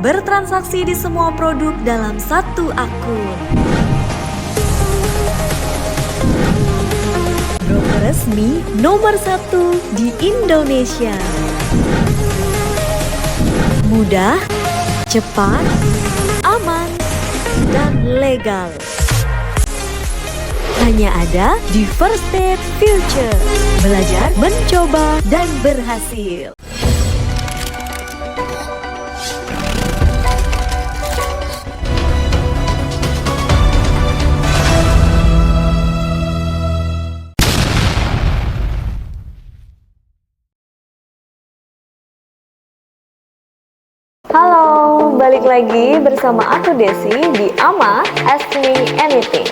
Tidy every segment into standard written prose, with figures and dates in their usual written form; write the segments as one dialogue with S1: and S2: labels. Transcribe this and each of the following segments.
S1: bertransaksi di semua produk dalam satu akun. Broker resmi nomor 1 di Indonesia. Mudah, cepat, aman, dan legal. Hanya ada di First Step Future. Belajar, mencoba, dan berhasil.
S2: Halo, balik lagi bersama aku Desi di AMA Ask Me Anything.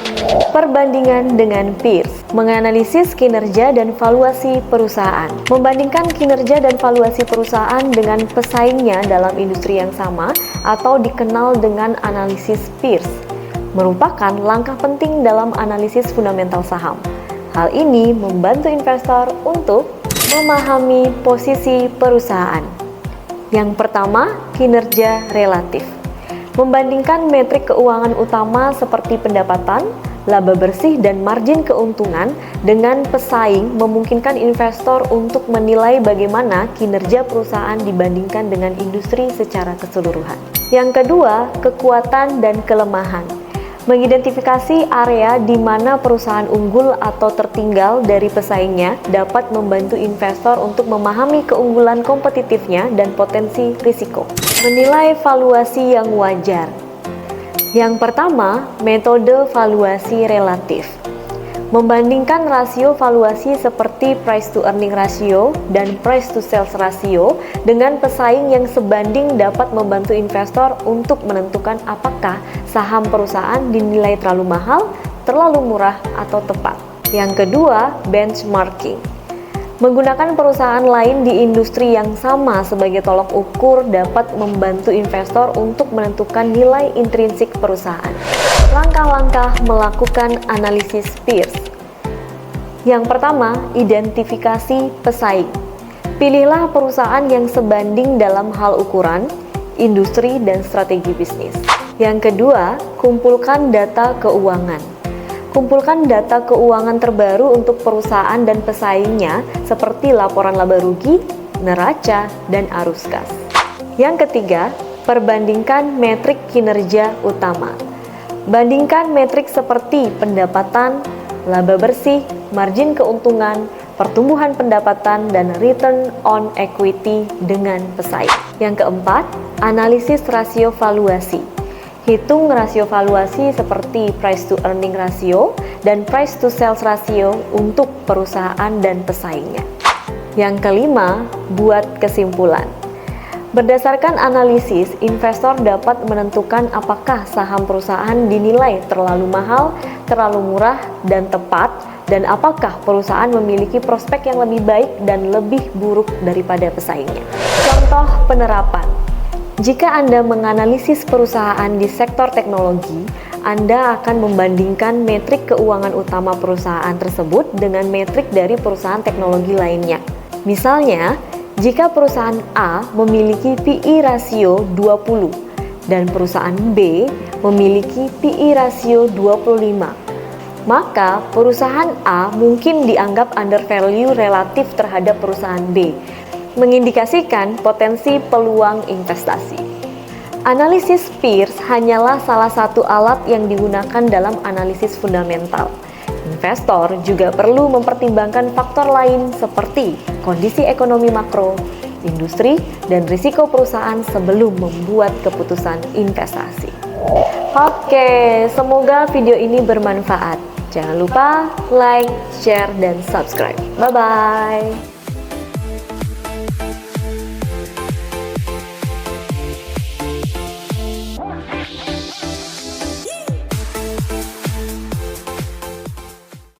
S2: Perbandingan dengan peers, menganalisis kinerja dan valuasi perusahaan. Membandingkan kinerja dan valuasi perusahaan dengan pesaingnya dalam industri yang sama atau dikenal dengan analisis peers, merupakan langkah penting dalam analisis fundamental saham. Hal ini membantu investor untuk memahami posisi perusahaan. Yang pertama, kinerja relatif. Membandingkan metrik keuangan utama seperti pendapatan, laba bersih, dan margin keuntungan dengan pesaing memungkinkan investor untuk menilai bagaimana kinerja perusahaan dibandingkan dengan industri secara keseluruhan. Yang kedua, kekuatan dan kelemahan. Mengidentifikasi area di mana perusahaan unggul atau tertinggal dari pesaingnya dapat membantu investor untuk memahami keunggulan kompetitifnya dan potensi risiko. Menilai valuasi yang wajar. Yang pertama, metode valuasi relatif. Membandingkan rasio valuasi seperti price to earning ratio dan price to sales ratio dengan pesaing yang sebanding dapat membantu investor untuk menentukan apakah saham perusahaan dinilai terlalu mahal, terlalu murah, atau tepat. Yang kedua, benchmarking. Menggunakan perusahaan lain di industri yang sama sebagai tolok ukur dapat membantu investor untuk menentukan nilai intrinsik perusahaan. Langkah-langkah melakukan analisis peers. Yang pertama, identifikasi pesaing. Pilihlah perusahaan yang sebanding dalam hal ukuran, industri, dan strategi bisnis. Yang kedua, kumpulkan data keuangan. Kumpulkan data keuangan terbaru untuk perusahaan dan pesaingnya seperti laporan laba rugi, neraca, dan arus kas. Yang ketiga, perbandingkan metrik kinerja utama. Bandingkan metrik seperti pendapatan, laba bersih, margin keuntungan, pertumbuhan pendapatan, dan return on equity dengan pesaing. Yang keempat, analisis rasio valuasi. Hitung rasio valuasi seperti price to earning ratio dan price to sales ratio untuk perusahaan dan pesaingnya. Yang kelima, buat kesimpulan. Berdasarkan analisis, investor dapat menentukan apakah saham perusahaan dinilai terlalu mahal, terlalu murah, dan tepat, dan apakah perusahaan memiliki prospek yang lebih baik dan lebih buruk daripada pesaingnya. Contoh penerapan. Jika Anda menganalisis perusahaan di sektor teknologi, Anda akan membandingkan metrik keuangan utama perusahaan tersebut dengan metrik dari perusahaan teknologi lainnya. Misalnya, jika perusahaan A memiliki PE rasio 20 dan perusahaan B memiliki PE rasio 25, maka perusahaan A mungkin dianggap undervalue relatif terhadap perusahaan B, mengindikasikan potensi peluang investasi. Analisis peers hanyalah salah satu alat yang digunakan dalam analisis fundamental. Investor juga perlu mempertimbangkan faktor lain seperti kondisi ekonomi makro, industri, dan risiko perusahaan sebelum membuat keputusan investasi. Oke, semoga video ini bermanfaat. Jangan lupa like, share, dan subscribe. Bye-bye.